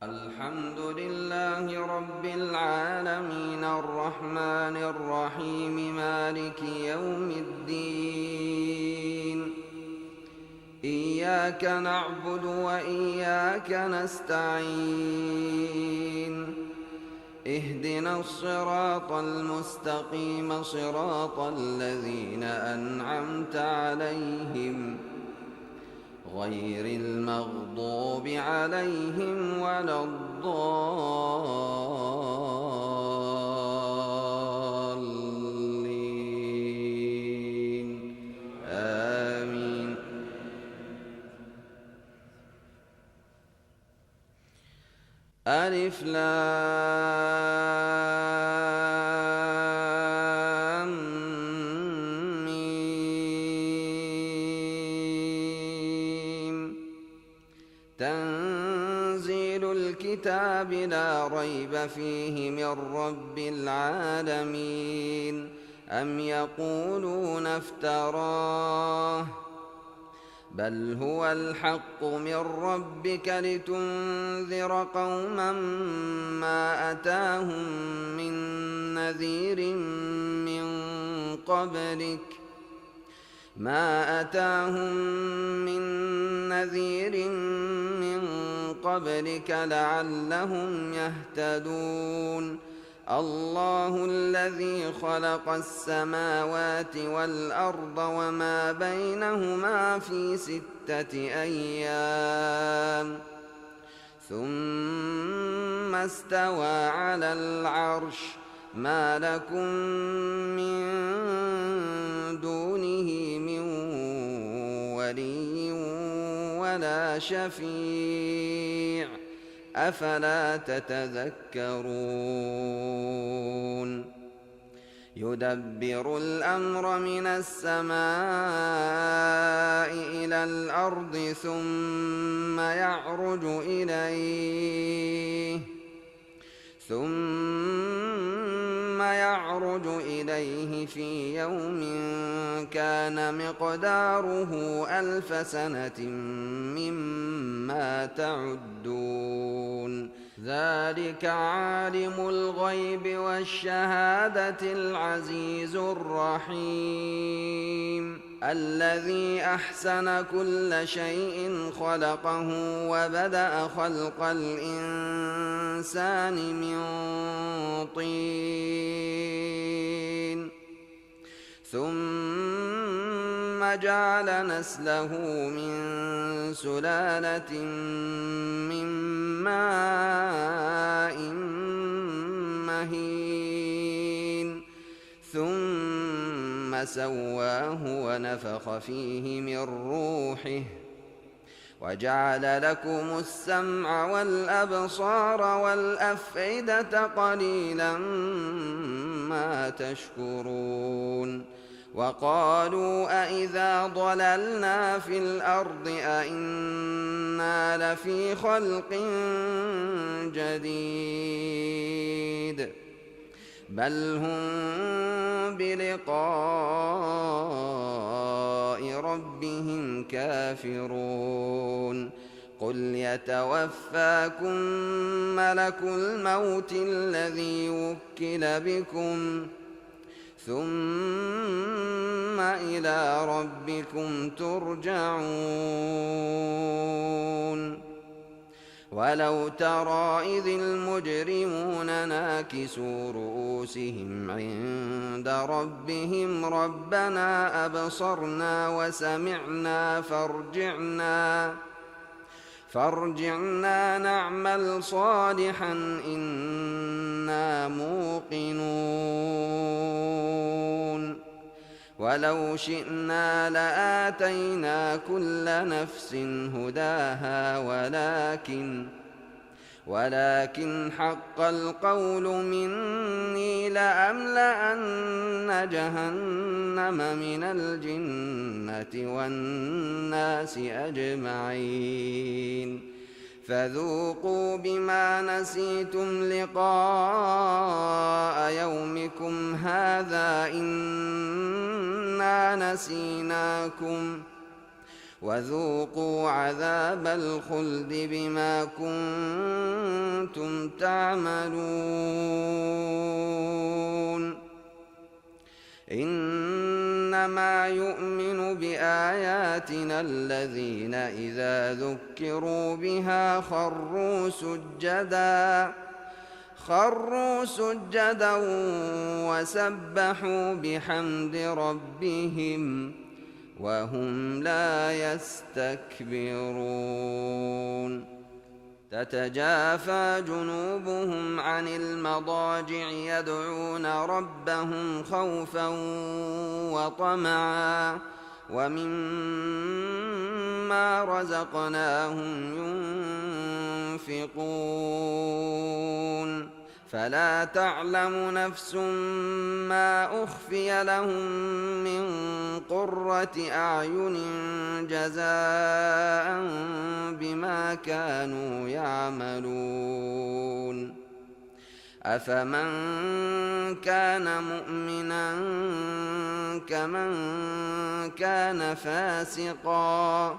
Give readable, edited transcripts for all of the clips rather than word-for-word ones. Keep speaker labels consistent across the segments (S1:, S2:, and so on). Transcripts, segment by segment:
S1: الحمد لله رب العالمين الرحمن الرحيم مالك يوم الدين. إياك نعبد وإياك نستعين. اهدنا الصراط المستقيم صراط الذين أنعمت عليهم غير المغضوب عليهم ولا الضالين آمين. ألف لام ميم. تنزيل الكتاب لا ريب فيه من رب العالمين. أم يقولون افتراه بل هو الحق من ربك لتنذر قوما ما أتاهم من نذير من قبلك لعلهم يهتدون. الله الذي خلق السماوات والأرض وما بينهما في 6 أيام ثم استوى على العرش. ما لكم من دونه من ولي ولا شفيع أفلا تتذكرون. يدبر الأمر من السماء إلى الأرض ثم يعرج إليه في يوم كان مقداره 1000 سنة مما تعدون. ذلك عالم الغيب والشهادة العزيز الرحيم الذي أحسن كل شيء خلقه وبدأ خلق الإنسان من طين ثم جعل نسله من سلالة من ماء مهين ثم سواه ونفخ فيه من روحه وجعل لكم السمع والأبصار والأفئدة قليلا ما تشكرون. وقالوا أإذا ضللنا في الأرض أإنا لفي خلق جديد بل هم بلقاء ربهم كافرون. قل يتوفاكم ملك الموت الذي وكل بكم ثم إلى ربكم ترجعون. ولو ترى إذ المجرمون ناكسوا رؤوسهم عند ربهم ربنا أبصرنا وسمعنا فارجعنا نعمل صالحا إنا موقنون. ولو شئنا لآتينا كل نفس هداها ولكن حق القول مني لأملأن جهنم من الجنة والناس أجمعين. فذوقوا بما نسيتم لقاء يومكم هذا إنا نسيناكم وذوقوا عذاب الخلد بما كنتم تعملون إنما يؤمن بآياتنا الذين إذا ذكروا بها خروا سجدا وسبحوا بحمد ربهم وهم لا يستكبرون تتجافى جنوبهم عن المضاجع يدعون ربهم خوفا وطمعا ومما رزقناهم ينفقون فلا تعلم نفس ما أخفي لهم من قرة أعين جزاء بما كانوا يعملون أفمن كان مؤمنا كمن كان فاسقا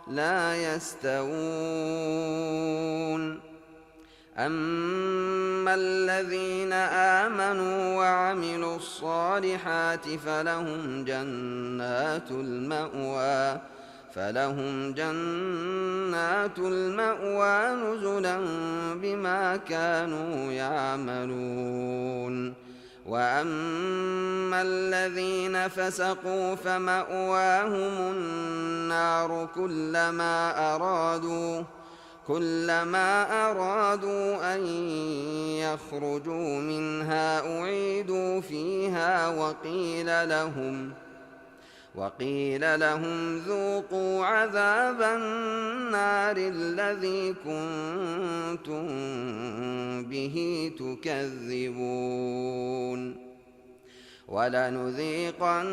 S1: لا يستوون أما الذين آمنوا وعملوا الصالحات فلهم جنات المأوى نزلا بما كانوا يعملون وأما الذين فسقوا فمأواهم النار كلما أرادوا أن يخرجوا منها أعيدوا فيها وقيل لهم ذوقوا عذاب النار الذي كنتم به تكذبون ولنذيقنهم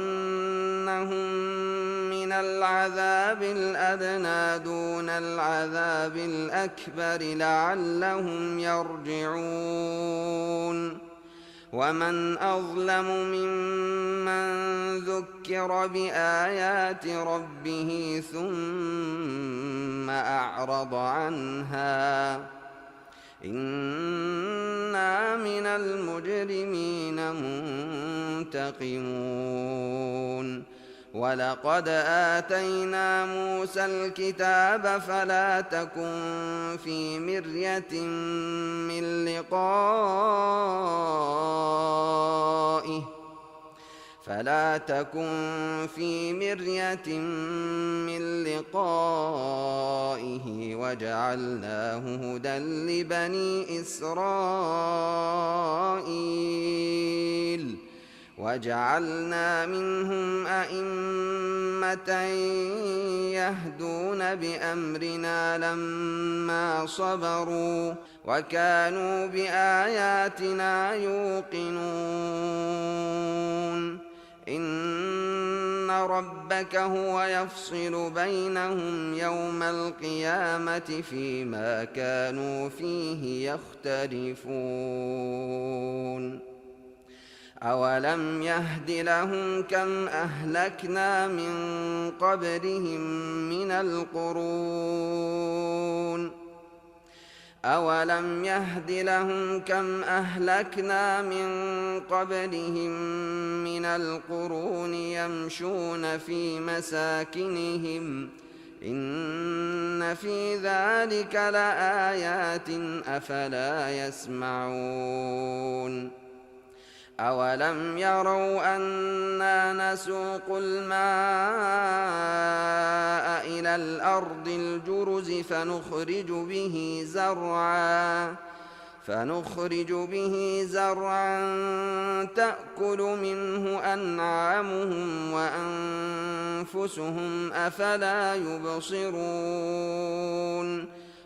S1: من العذاب الأدنى دون العذاب الأكبر لعلهم يرجعون ومن أظلم ممن ذكر بآيات ربه ثم أعرض عنها إنا من المجرمين منتقمون ولقد آتينا موسى الكتاب فلا تكن في مرية من لقائه وجعلناه هدى لبني إسرائيل وجعلنا منهم أئمة يهدون بأمرنا لما صبروا وكانوا بآياتنا يوقنون إن ربك هو يفصل بينهم يوم القيامة فيما كانوا فيه يختلفون أولم يهد لهم كم أهلكنا من قبلهم من القرون يمشون في مساكنهم إن في ذلك لآيات أفلا يسمعون أولم يروا أنا نسوق الماء إلى الأرض الجرز فنخرج به زرعا تأكل منه أنعامهم وأنفسهم أفلا يبصرون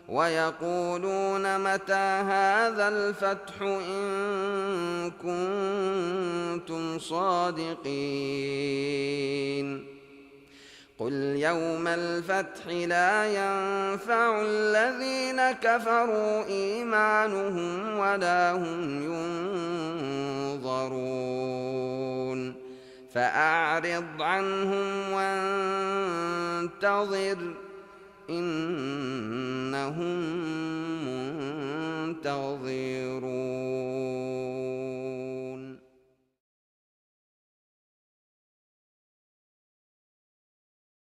S1: ويقولون متى هذا الفتح إن كنتم صادقين قل يوم الفتح لا ينفع الذين كفروا إيمانهم ولا هم ينظرون فأعرض عنهم فانتظر إنهم منتظرون.